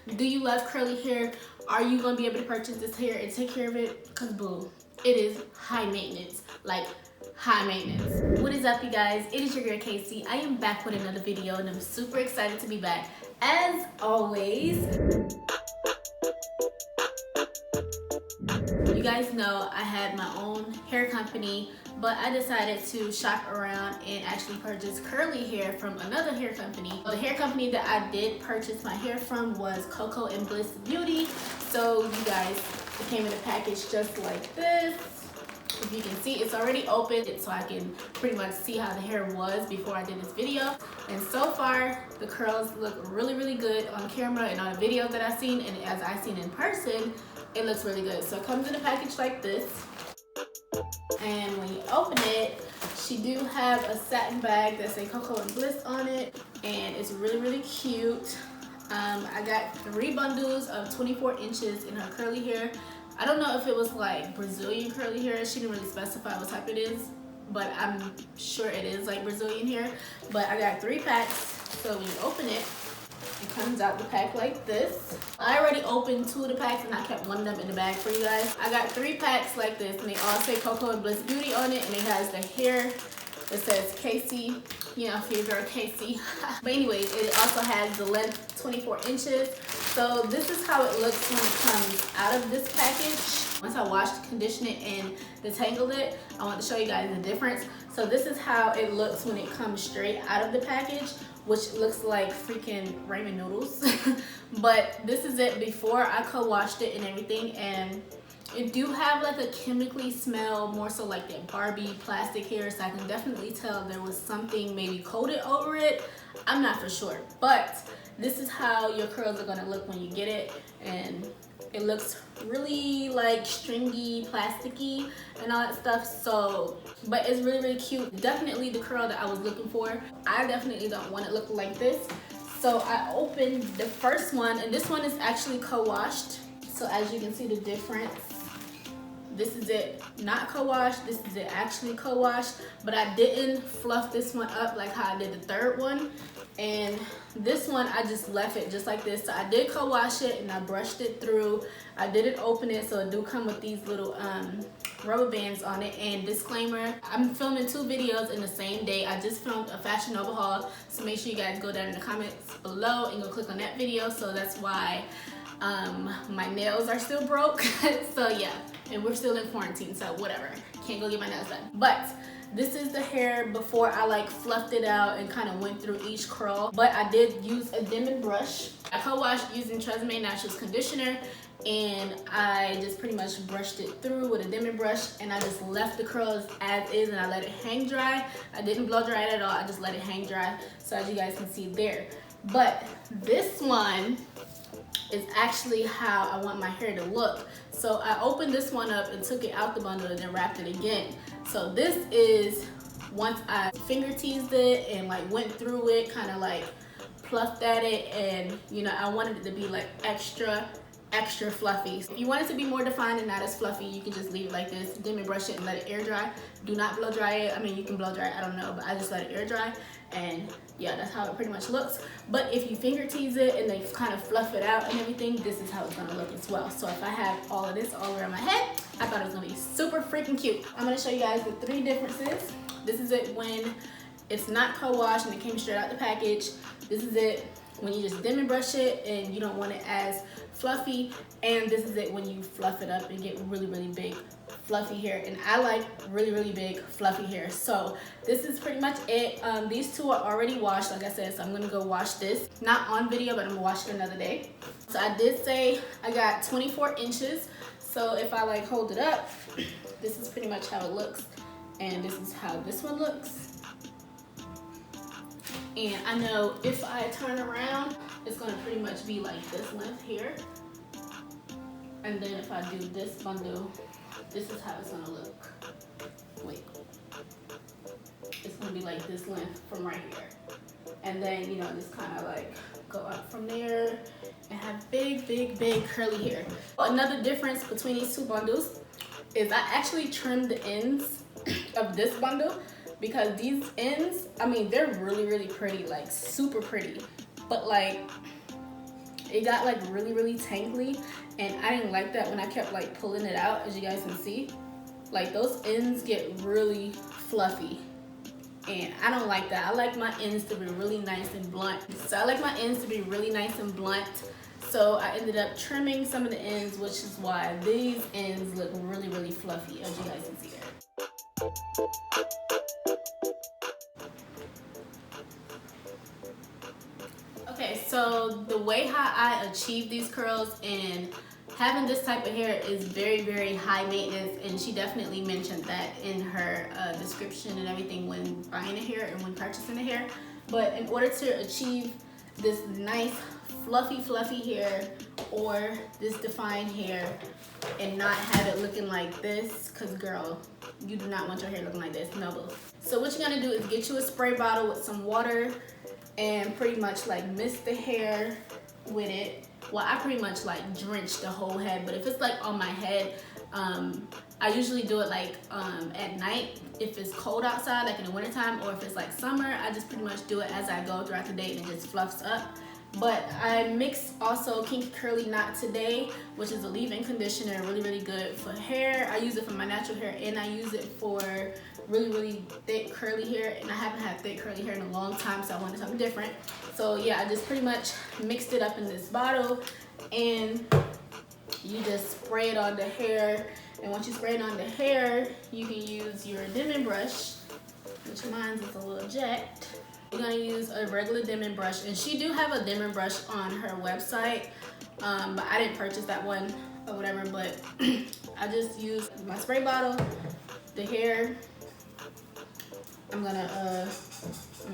Do you love curly hair? Are you gonna be able to purchase this hair and take care of it? Because boo, it is high maintenance, like high maintenance. What is up, you guys? It is your girl Casey. I am back with another video and I'm super excited to be back. As always, you guys know I had my own hair company, but I decided to shop around and actually purchase curly hair from another hair company. The hair company that I did purchase my hair from was Coco and Bliss Beauty. So you guys, it came in a package just like this. If you can see, it's already opened so I can pretty much see how the hair was before I did this video. And so far, the curls look really, really good on camera and on the videos that I've seen, and as I've seen in person, it looks really good. So it comes in a package like this. And when you open it, she do have a satin bag that says Coco and Bliss on it, and it's really, really cute. I got 3 bundles of 24 inches in her curly hair. I don't know if it was like Brazilian curly hair. She didn't really specify what type it is, but I'm sure it is like Brazilian hair. But I got 3 packs, so when you open it, it comes out the pack like this. I already opened 2 of the packs and I kept one of them in the bag for you guys. I got 3 packs like this, and they all say Coco and Bliss Beauty on it, and it has the hair that says Casey, you know, for your girl Casey. But anyways, it also has the length 24 inches. So this is how it looks when it comes out of this package. Once I washed, conditioned it, and detangled it, I want to show you guys the difference. So this is how it looks when it comes straight out of the package, which looks like freaking ramen noodles. But this is it before I co-washed it and everything, and it do have like a chemically smell, more so like that Barbie plastic hair, so I can definitely tell there was something maybe coated over it. I'm not for sure, but this is how your curls are gonna look when you get it, and it looks really like stringy, plasticky, and all that stuff. So, but it's really, really cute. Definitely the curl that I was looking for. I definitely don't want it looking like this. So I opened the first one, and this one is actually co-washed. So as you can see the difference. This is it not co-washed, this is it actually co-washed, but I didn't fluff this one up like how I did the third one. And this one I just left it just like this. So I did co-wash it and I brushed it through. I didn't open it, so it do come with these little rubber bands on it. And disclaimer, I'm filming 2 videos in the same day. I just filmed a Fashion Nova haul, so make sure you guys go down in the comments below and go click on that video. So that's why my nails are still broke. So yeah, and we're still in quarantine, so whatever, can't go get my nails done. But this is the hair before I like fluffed it out and kind of went through each curl. But I did use a Denman brush. I co-washed using Tresemme Naturals conditioner, and I just pretty much brushed it through with a Denman brush, and I just left the curls as is and I let it hang dry. I didn't blow dry it at all, I just let it hang dry, so as you guys can see there. But this one is actually how I want my hair to look. So I opened this one up and took it out the bundle and then wrapped it again. So this is once I finger teased it and like went through it, kind of like plucked at it, and you know, I wanted it to be like extra fluffy. If you want it to be more defined and not as fluffy, you can just leave it like this, Denman brush it and let it air dry. Do not blow dry it. I mean, you can blow dry it, I don't know, but I just let it air dry, and yeah, that's how it pretty much looks. But if you finger tease it and then kind of fluff it out and everything, this is how it's gonna look as well. So if I have all of this all around my head, I thought it was gonna be super freaking cute. I'm gonna show you guys the 3 differences. This is it when it's not co-washed and it came straight out the package. This is it when you just Denman brush it and you don't want it as fluffy, and this is it when you fluff it up and get really, really big fluffy hair. And I like really, really big fluffy hair. So this is pretty much it. These 2 are already washed, like I said, so I'm gonna go wash this. Not on video, but I'm gonna wash it another day. So I did say I got 24 inches. So if I like hold it up, this is pretty much how it looks, and this is how this one looks. And I know if I turn around, it's gonna pretty much be like this length here. And then if I do this bundle, this is how it's gonna look. Wait. It's gonna be like this length from right here. And then, you know, just kind of like go up from there and have big, big, big curly hair. Another difference between these 2 bundles is I actually trimmed the ends of this bundle, because these ends, I mean, they're really, really pretty, like super pretty. But like, it got like really tangly, and I didn't like that when I kept like pulling it out. As you guys can see, like those ends get really fluffy, and I don't like that. I like my ends to be really nice and blunt. So I like my ends to be really nice and blunt. So I ended up trimming some of the ends, which is why these ends look really fluffy, as you guys can see there. Okay, so the way how I achieve these curls and having this type of hair is very high maintenance, and she definitely mentioned that in her description and everything when buying the hair and when purchasing the hair. But in order to achieve this nice fluffy hair or this defined hair and not have it looking like this, because girl, you do not want your hair looking like this, no boo. So what you're gonna do is get you a spray bottle with some water and pretty much like mist the hair with it. Well, I pretty much like drench the whole head, but if it's like on my head, I usually do it like at night if it's cold outside, like in the wintertime, or if it's like summer, I just pretty much do it as I go throughout the day and it just fluffs up. But I mix also Kinky Curly Knot Today, which is a leave-in conditioner, really good for hair. I use it for my natural hair, and I use it for really thick curly hair, and I haven't had thick curly hair in a long time, so I wanted something different. So yeah, I just pretty much mixed it up in this bottle, and you just spray it on the hair. And once you spray it on the hair, you can use your Denman brush, which mine is a little jacked. You're gonna use a regular Denman brush, and she do have a Denman brush on her website, but I didn't purchase that one or whatever. But I just used my spray bottle, the hair. I'm gonna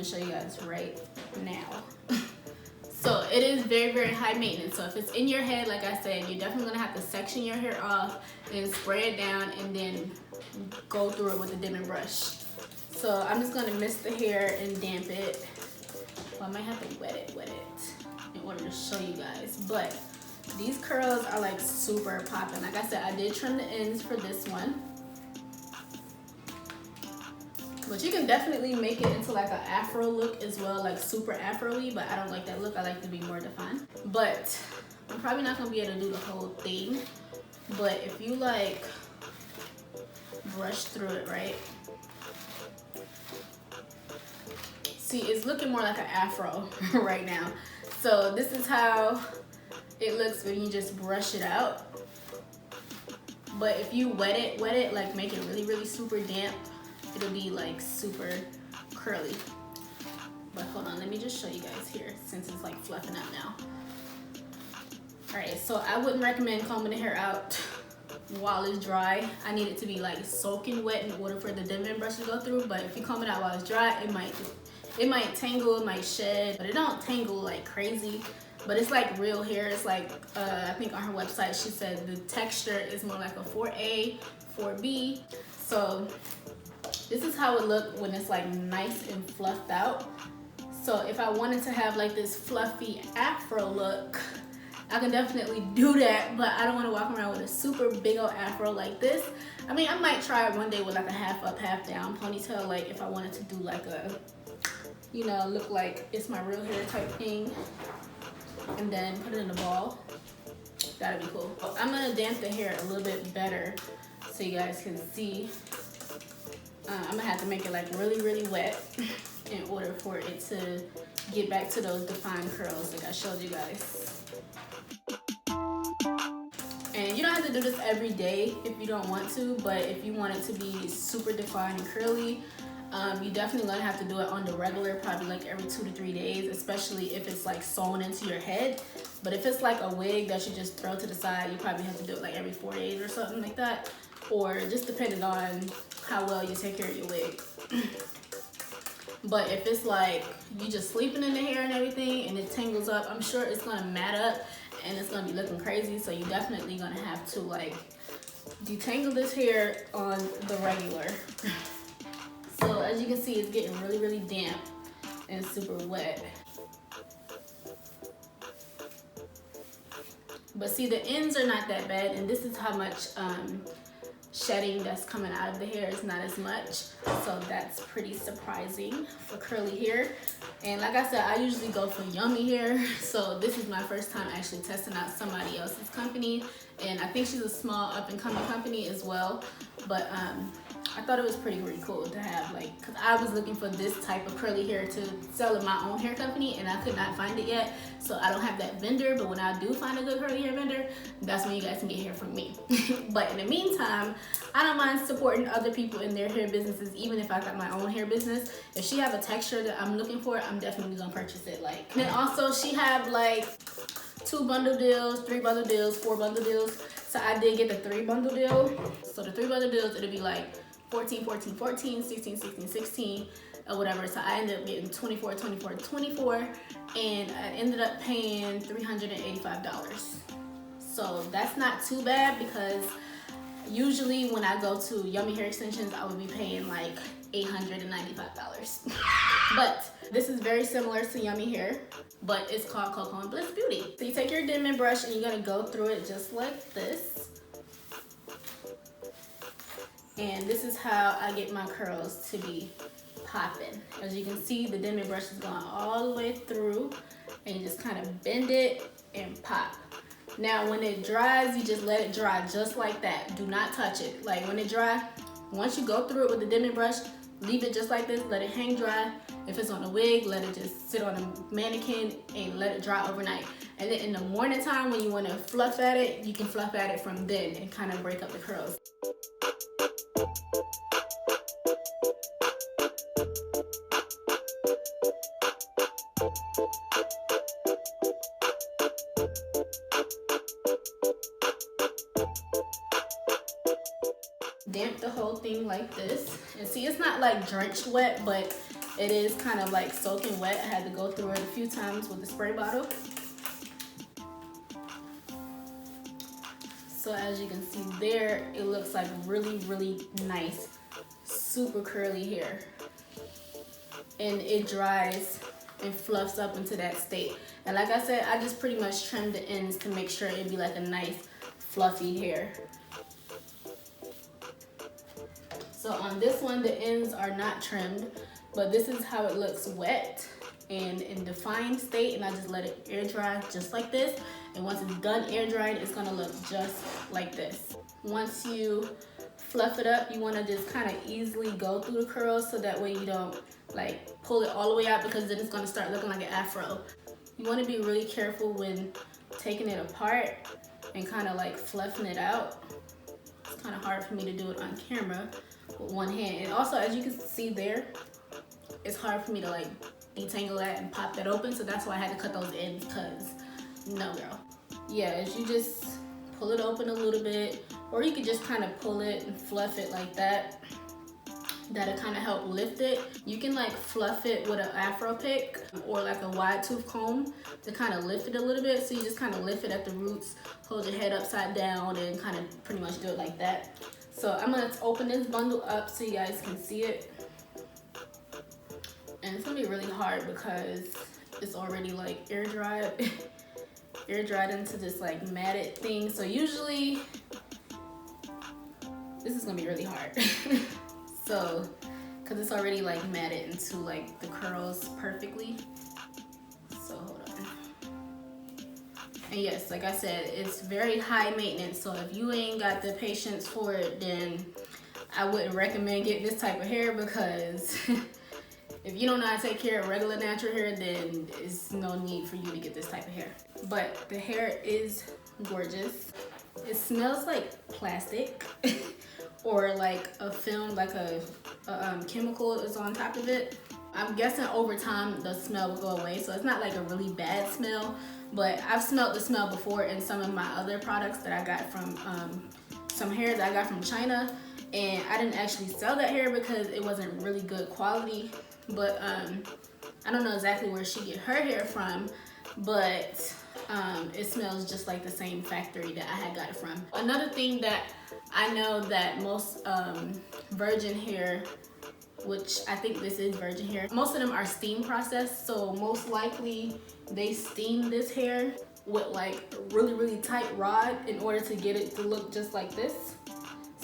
show you guys right now. So it is very high maintenance. So if it's in your head, like I said, you're definitely gonna have to section your hair off and spray it down, and then go through it with the Denman brush. So I'm just gonna mist the hair and damp it. Well, I might have to wet it in order to show you guys. But these curls are like super popping. Like I said, I did trim the ends for this one. But you can definitely make it into like an afro look as well, like super afro-y, but I don't like that look. I like to be more defined. But I'm probably not gonna be able to do the whole thing. But if you like brush through it, right? See, it's looking more like an afro right now. So this is how it looks when you just brush it out. But if you wet it, like make it really super damp, it'll be like super curly. But hold on, let me just show you guys here since it's like fluffing up now. All right, so I wouldn't recommend combing the hair out while it's dry. I need it to be like soaking wet in order for the Denman brush to go through. But if you comb it out while it's dry, it might tangle, it might shed, but it don't tangle like crazy. But it's like real hair. It's like, I think on her website, she said the texture is more like a 4A, 4B. So this is how it looked when it's like nice and fluffed out. So if I wanted to have like this fluffy afro look, I can definitely do that, but I don't want to walk around with a super big old afro like this. I mean, I might try it one day with like a half up, half down ponytail, like if I wanted to do like a, you know, look like it's my real hair type thing, and then put it in a ball. That'd be cool. I'm gonna damp the hair a little bit better so you guys can see. I'm gonna have to make it like really wet in order for it to get back to those defined curls like I showed you guys. And you don't have to do this every day if you don't want to, but if you want it to be super defined and curly, you definitely gonna have to do it on the regular, probably like every 2 to 3 days, especially if it's like sewn into your head. But if it's like a wig that you just throw to the side, you probably have to do it like every 4 days or something like that, or just depending on how well you take care of your wig. But if it's like you just sleeping in the hair and everything and it tangles up, I'm sure it's gonna mat up and it's gonna be looking crazy. So you definitely gonna have to like detangle this hair on the regular. So as you can see, it's getting really damp and super wet. But see, the ends are not that bad, and this is how much shedding that's coming out of the hair is not as much, so that's pretty surprising for curly hair. And like I said, I usually go for yummy hair, so this is my first time actually testing out somebody else's company, and I think she's a small up-and-coming company as well. But I thought it was pretty cool to have, like, because I was looking for this type of curly hair to sell in my own hair company, and I could not find it yet, so I don't have that vendor. But when I do find a good curly hair vendor, that's when you guys can get hair from me. But in the meantime, I don't mind supporting other people in their hair businesses, even if I got my own hair business. If she have a texture that I'm looking for, I'm definitely gonna purchase it. Like, and then also she have like 2 bundle deals, 3 bundle deals, 4 bundle deals. So I did get the 3 bundle deal. So the 3 bundle deals, it'll be like 14, 14, 14, 16, 16, 16, or whatever. So I ended up getting 24, 24, 24, and I ended up paying $385. So that's not too bad, because usually when I go to Yummy Hair Extensions, I would be paying like $895. But this is very similar to Yummy Hair, but it's called Coco and Bliss Beauty. So you take your Denman brush and you're gonna go through it just like this. And this is how I get my curls to be popping. As you can see, the Denman brush is going all the way through, and you just kind of bend it and pop. Now when it dries, you just let it dry just like that. Do not touch it. Like when it dry, once you go through it with the Denman brush, leave it just like this, let it hang dry. If it's on a wig, let it just sit on a mannequin and let it dry overnight. And then in the morning time, when you want to fluff at it, you can fluff at it from then and kind of break up the curls. Damp the whole thing like this, and see, it's not like drenched wet, but it is kind of like soaking wet. I had to go through it a few times with the spray bottle. So as you can see there, it looks like really nice, super curly hair, and it dries and fluffs up into that state. And like I said, I just pretty much trimmed the ends to make sure it'd be like a nice fluffy hair. So on this one, the ends are not trimmed, but this is how it looks wet and in defined state, and I just let it air dry just like this. And once it's done air drying, it's gonna look just like this. Once you fluff it up, you wanna just kind of easily go through the curls, so that way you don't like pull it all the way out, because then it's gonna start looking like an afro. You wanna be really careful when taking it apart and kind of like fluffing it out. It's kind of hard for me to do it on camera with one hand. And also, as you can see there, it's hard for me to like detangle that and pop that open, so that's why I had to cut those ends, because no girl. Yeah, as you just pull it open a little bit, or you could just kind of pull it and fluff it like that. That'll kind of help lift it. You can like fluff it with an afro pick or like a wide tooth comb to kind of lift it a little bit. So you just kind of lift it at the roots, hold your head upside down, and kind of pretty much do it like that. So I'm gonna open this bundle up so you guys can see it. And it's gonna be really hard because it's already like air dried air dried into this like matted thing. So usually this is gonna be really hard. So, because it's already like matted into like the curls perfectly. So hold on. And yes, like I said, it's very high maintenance. So if you ain't got the patience for it, then I wouldn't recommend getting this type of hair, because if you don't know how to take care of regular natural hair, then it's no need for you to get this type of hair. But the hair is gorgeous. It smells like plastic. Or like a film, like a chemical is on top of it. I'm guessing over time the smell will go away, so it's not like a really bad smell, but I've smelled the smell before in some of my other products that I got from some hair that I got from China, and I didn't actually sell that hair because it wasn't really good quality. But I don't know exactly where she get her hair from, but it smells just like the same factory that I had got it from. Another thing that I know that most virgin hair, which I think this is virgin hair, most of them are steam processed, so most likely they steam this hair with like a really tight rod in order to get it to look just like this.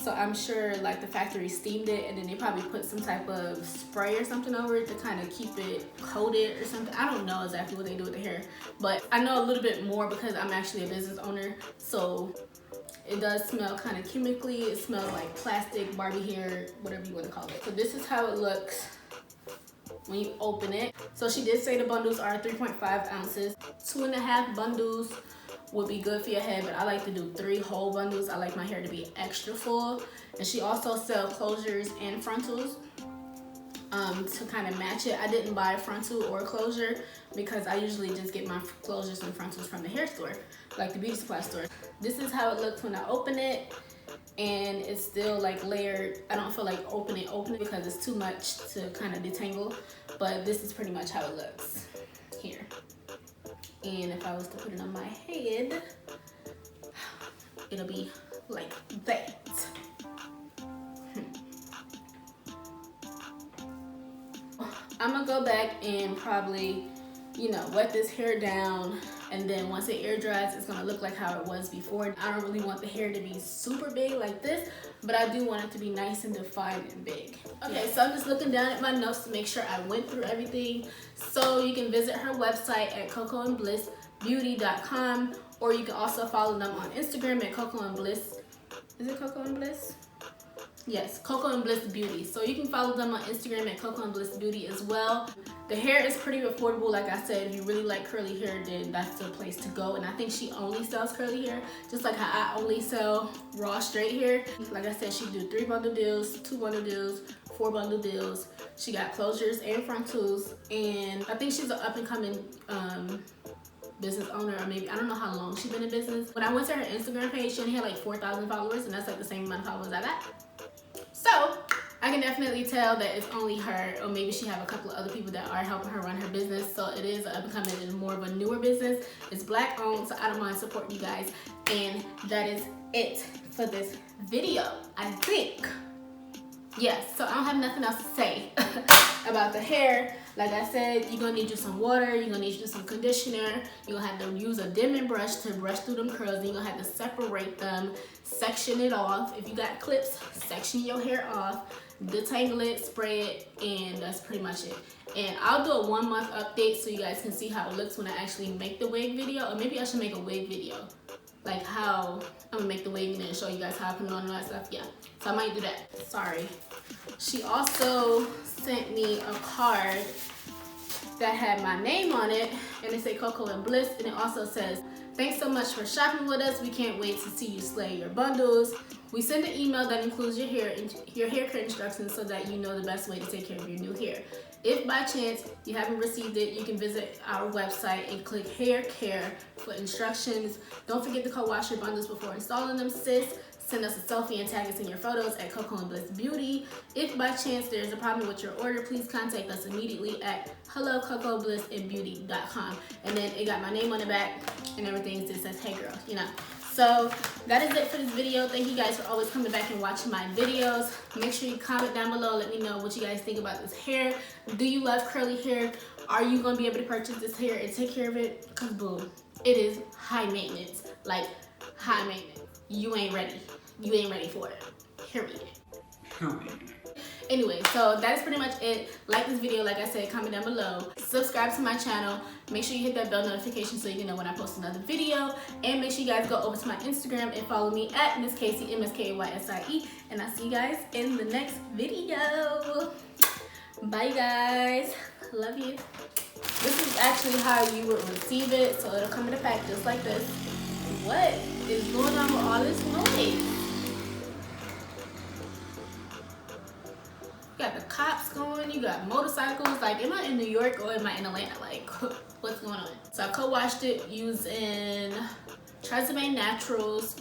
So I'm sure like the factory steamed it and then they probably put some type of spray or something over it to kind of keep it coated or something. I don't know exactly what they do with the hair, but I know a little bit more because I'm actually a business owner. So it does smell kind of chemically. It smells like plastic, Barbie hair, whatever you want to call it. So this is how it looks when you open it. So she did say the bundles are 3.5 ounces. 2.5 bundles would be good for your head, but I like to do 3 whole bundles. I like my hair to be extra full. And she also sells closures and frontals to kind of match it. I didn't buy a frontal or a closure because I usually just get my closures and frontals from the hair store, like the beauty supply store. This is how it looks when I open it, and it's still like layered. I don't feel like opening because it's too much to kind of detangle, but this is pretty much how it looks here. And if I was to put it on my head, it'll be like that. I'm gonna go back and probably, you know, wet this hair down, and then once it air dries, it's gonna look like how it was before. I don't really want the hair to be super big like this, but I do want it to be nice and defined and big. Okay, so I'm just looking down at my notes to make sure I went through everything. So you can visit her website at COCOANDBLISSBEAUTY.com, or you can also follow them on Instagram at Coco and Bliss. Is it Coco and Bliss? Yes, Coco and Bliss Beauty. So you can follow them on Instagram at Coco and Bliss Beauty as well. The hair is pretty affordable. Like I said, if you really like curly hair, then that's the place to go. And I think she only sells curly hair, just like how I only sell raw straight hair. Like I said, she do 3 bundle deals, 2 bundle deals, 4 bundle deals. She got closures and frontals, and I think she's an up and coming business owner, or maybe I don't know how long she's been in business. When I went to her Instagram page, she only had like 4,000 followers, and that's like the same amount of followers I got. So I can definitely tell that it's only her, or maybe she have a couple of other people that are helping her run her business. So it is becoming more of a newer business. It's Black owned, so I don't mind supporting you guys. And that is it for this video, I think. Yes, so I don't have nothing else to say about the hair. Like I said, you're gonna need you some water, you're gonna need you some conditioner, you're gonna have to use a Denman brush to brush through them curls, and you're gonna have to separate them, section it off. If you got clips, section your hair off, detangle it, spray it, and that's pretty much it. And I'll do a 1-month update so you guys can see how it looks when I actually make the wig video, or maybe I should make a wig video. Like how I'm gonna make the wig and then show you guys how I put it on and all that stuff. Yeah, so I might do that. Sorry. She also sent me a card that had my name on it, and it said Coco and Bliss, and it also says, "Thanks so much for shopping with us. We can't wait to see you slay your bundles. We send an email that includes your haircut instructions so that you know the best way to take care of your new hair. If by chance you haven't received it, you can visit our website and click hair care for instructions. Don't forget to co-wash your bundles before installing them, sis. Send us a selfie and tag us in your photos at Coco and Bliss Beauty. If by chance there's a problem with your order, please contact us immediately at hello.cocoblissbeauty.com." And then it got my name on the back and everything. It says, "Hey girl," you know. So that is it for this video. Thank you guys for always coming back and watching my videos. Make sure you comment down below. Let me know what you guys think about this hair. Do you love curly hair? Are you going to be able to purchase this hair and take care of it? Because boom, it is high maintenance. Like high maintenance. You ain't ready. You ain't ready for it. Period. Anyway, so that is pretty much it. Like this video, like I said, comment down below. Subscribe to my channel. Make sure you hit that bell notification so you can know when I post another video. And make sure you guys go over to my Instagram and follow me at Miss Kaysie, MSKAYSIE. And I'll see you guys in the next video. Bye guys. Love you. This is actually how you would receive it. So it'll come in a pack just like this. What is going on with all this noise? You got the cops going, you got motorcycles. Like, am I in New York or am I in Atlanta? Like, what's going on? So I co-washed it using Tresemme Naturals,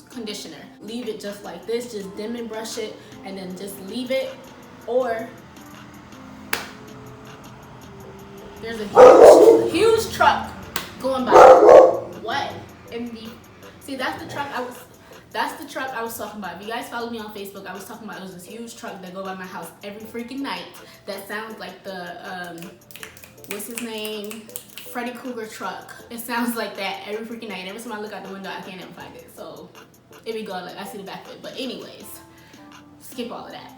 conditioner. Leave it just like this, just Denman brush it and then just leave it. Or there's a huge truck going by. What in the, see, that's the truck I was talking about. If you guys follow me on Facebook, I was talking about, it was this huge truck that go by my house every freaking night that sounds like the what's his name Freddy Krueger truck. It sounds like that every freaking night. Every time I look out the window, I can't ever find it. So it be gone, like I see the back of it. But anyways, skip all of that.